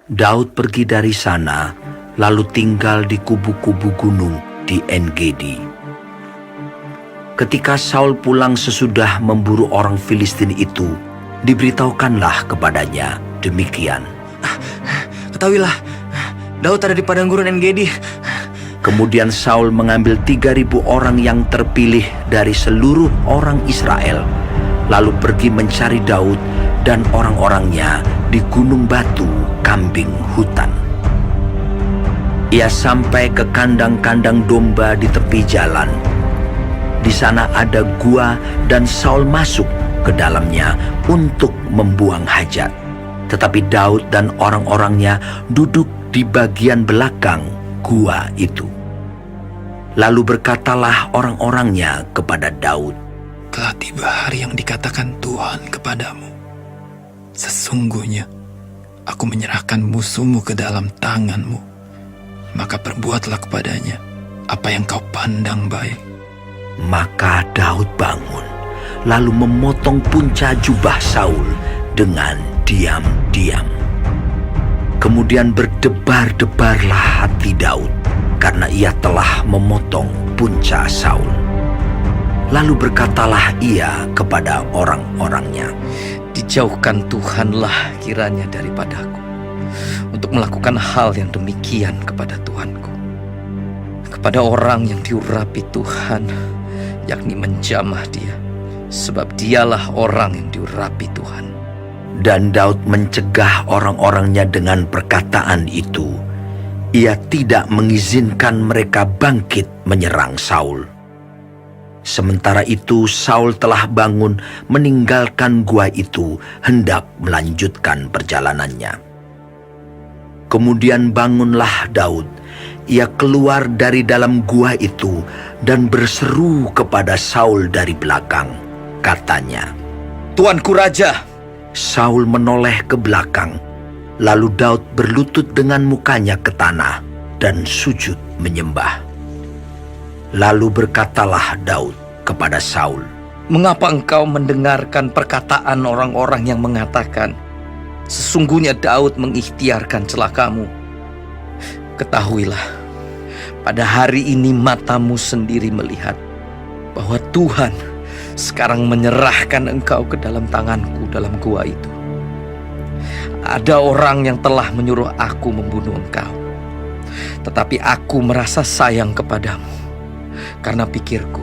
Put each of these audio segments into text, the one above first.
Daud pergi dari sana, lalu tinggal di kubu-kubu gunung di En-Gedi. Ketika Saul pulang sesudah memburu orang Filistin itu, diberitahukanlah kepadanya demikian. Ketahuilah, Daud ada di padang gurun En-Gedi. Kemudian Saul mengambil 3.000 orang yang terpilih dari seluruh orang Israel, lalu pergi mencari Daud dan orang-orangnya di gunung batu kambing hutan. Ia sampai ke kandang-kandang domba di tepi jalan. Di sana ada gua dan Saul masuk ke dalamnya untuk membuang hajat. Tetapi Daud dan orang-orangnya duduk di bagian belakang gua itu. Lalu berkatalah orang-orangnya kepada Daud, "Telah tiba hari yang dikatakan Tuhan kepadamu. Sesungguhnya aku menyerahkan musuhmu ke dalam tanganmu. Maka perbuatlah kepadanya apa yang kau pandang baik." Maka Daud bangun, lalu memotong punca jubah Saul dengan diam-diam. Kemudian berdebar-debarlah hati Daud, karena ia telah memotong punca Saul. Lalu berkatalah ia kepada orang-orangnya, "Dijauhkan Tuhanlah kiranya daripadaku, untuk melakukan hal yang demikian kepada Tuanku, kepada orang yang diurapi Tuhan, yakni menjamah dia, sebab dialah orang yang diurapi Tuhan." Dan Daud mencegah orang-orangnya dengan perkataan itu. Ia tidak mengizinkan mereka bangkit menyerang Saul. Sementara itu Saul telah bangun meninggalkan gua itu, hendak melanjutkan perjalanannya. Kemudian bangunlah Daud. Ia keluar dari dalam gua itu dan berseru kepada Saul dari belakang. Katanya, "Tuanku Raja." Saul menoleh ke belakang. Lalu Daud berlutut dengan mukanya ke tanah dan sujud menyembah. Lalu berkatalah Daud kepada Saul, "Mengapa engkau mendengarkan perkataan orang-orang yang mengatakan, sesungguhnya Daud mengikhtiarkan celakamu? Ketahuilah, pada hari ini matamu sendiri melihat bahwa Tuhan sekarang menyerahkan engkau ke dalam tanganku dalam gua itu. Ada orang yang telah menyuruh aku membunuh engkau, tetapi aku merasa sayang kepadamu, karena pikirku,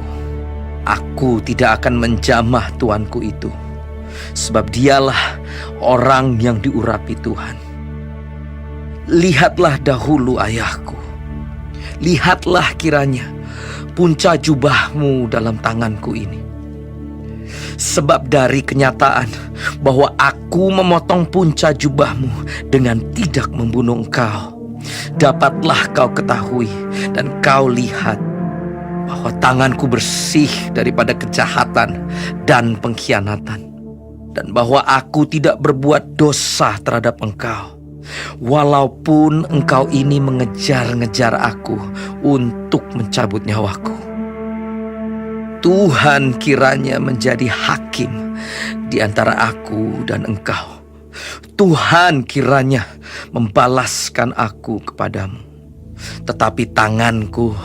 aku tidak akan menjamah tuanku itu, sebab dialah orang yang diurapi Tuhan. Lihatlah dahulu ayahku, lihatlah kiranya punca jubahmu dalam tanganku ini. Sebab dari kenyataan bahwa aku memotong punca jubahmu dengan tidak membunuh engkau, dapatlah kau ketahui dan kau lihat bahwa tanganku bersih daripada kejahatan dan pengkhianatan, dan bahwa aku tidak berbuat dosa terhadap engkau, walaupun engkau ini mengejar-ngejar aku untuk mencabut nyawaku. Tuhan kiranya menjadi hakim di antara aku dan engkau. Tuhan kiranya membalaskan aku kepadamu, tetapi tanganku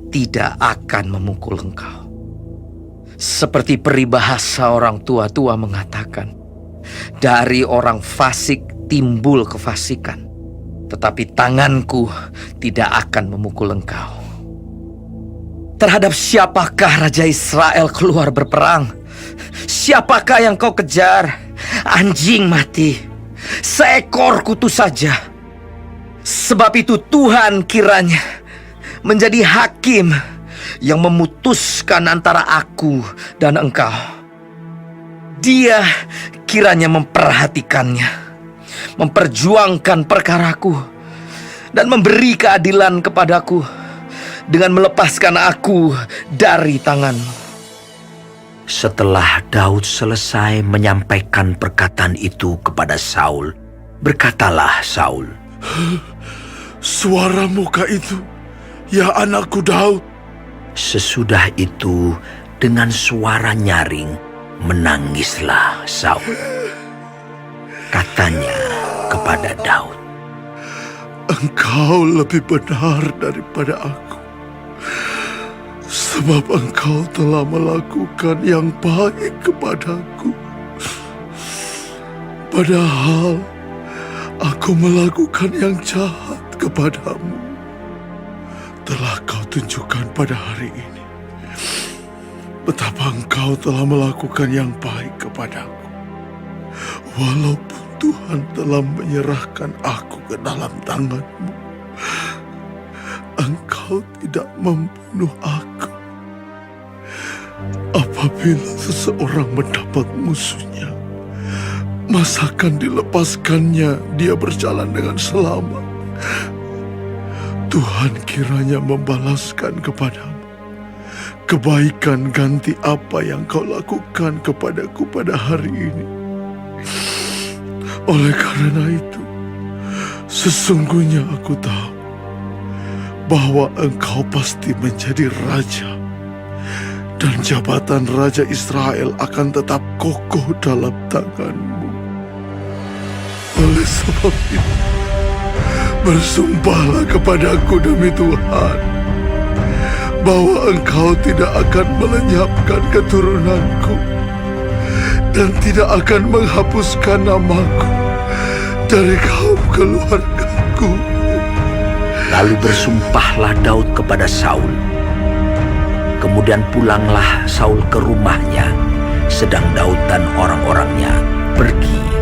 tidak akan memukul engkau. Seperti peribahasa orang tua-tua mengatakan, dari orang fasik timbul kefasikan, tetapi tanganku tidak akan memukul engkau. Terhadap siapakah Raja Israel keluar berperang? Siapakah yang kau kejar? Anjing mati, seekor kutu saja. Sebab itu Tuhan kiranya menjadi hakim yang memutuskan antara aku dan engkau. Dia kiranya memperhatikannya, memperjuangkan perkaraku, dan memberi keadilan kepadaku dengan melepaskan aku dari tanganmu. Setelah Daud selesai menyampaikan perkataan itu kepada Saul, berkatalah Saul, "Suara muka itu, ya anakku Daud." Sesudah itu dengan suara nyaring menangislah Saul. Katanya kepada Daud, Engkau lebih benar daripada aku, sebab Engkau telah melakukan yang baik kepadaku. Padahal aku melakukan yang jahat kepadamu. Telah Kau tunjukkan pada hari ini betapa Engkau telah melakukan yang baik kepadaku. Walaupun Tuhan telah menyerahkan aku ke dalam tangan-Mu, Engkau tidak membunuh aku. Apabila seseorang mendapat musuhnya, masakan dilepaskannya dia berjalan dengan selamat. Tuhan kiranya membalaskan kepadamu kebaikan ganti apa yang Kau lakukan kepadaku pada hari ini. Oleh karena itu, sesungguhnya aku tahu bahwa Engkau pasti menjadi raja, dan jabatan Raja Israel akan tetap kokoh dalam tangan-Mu. Oleh sebab itu, bersumpahlah kepadaku demi Tuhan, bahwa Engkau tidak akan melenyapkan keturunanku, dan tidak akan menghapuskan namaku dari kaum keluargaku. Lalu bersumpahlah Daud kepada Saul. Kemudian pulanglah Saul ke rumahnya, sedang Daud dan orang-orangnya pergi